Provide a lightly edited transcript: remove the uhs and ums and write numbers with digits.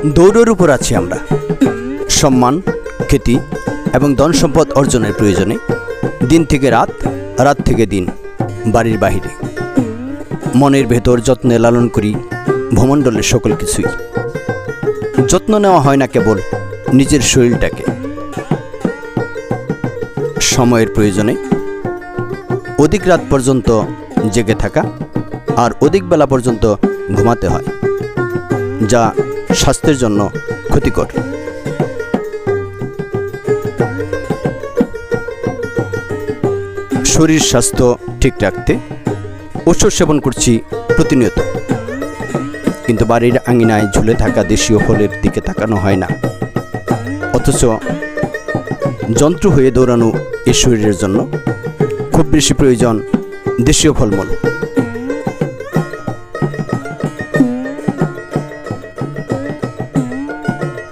দৌড়ের উপর আছি আমরা। সম্মান, খ্যাতি এবং ধন সম্পদ অর্জনের প্রয়োজনে দিন থেকে রাত, রাত থেকে দিন বাড়ির বাহিরে। মনের ভেতর যত্নে লালন করি ভূমণ্ডলের সকল কিছুই। যত্ন নেওয়া হয় না কেবল নিজের শরীরটাকে। সময়ের প্রয়োজনে অধিক রাত পর্যন্ত জেগে থাকা আর অধিক বেলা পর্যন্ত ঘুমাতে হয়, যা স্বাস্থ্যের জন্য ক্ষতিকর। শরীর স্বাস্থ্য ঠিক রাখতে ওষুধ সেবন করছি প্রতিনিয়ত, কিন্তু বাড়ির আঙিনায় ঝুলে থাকা দেশীয় ফলের দিকে তাকানো হয় না। অথচ যন্ত্র হয়ে দৌড়ানো এই শরীরের জন্য খুব বেশি প্রয়োজন দেশীয় ফলমূল।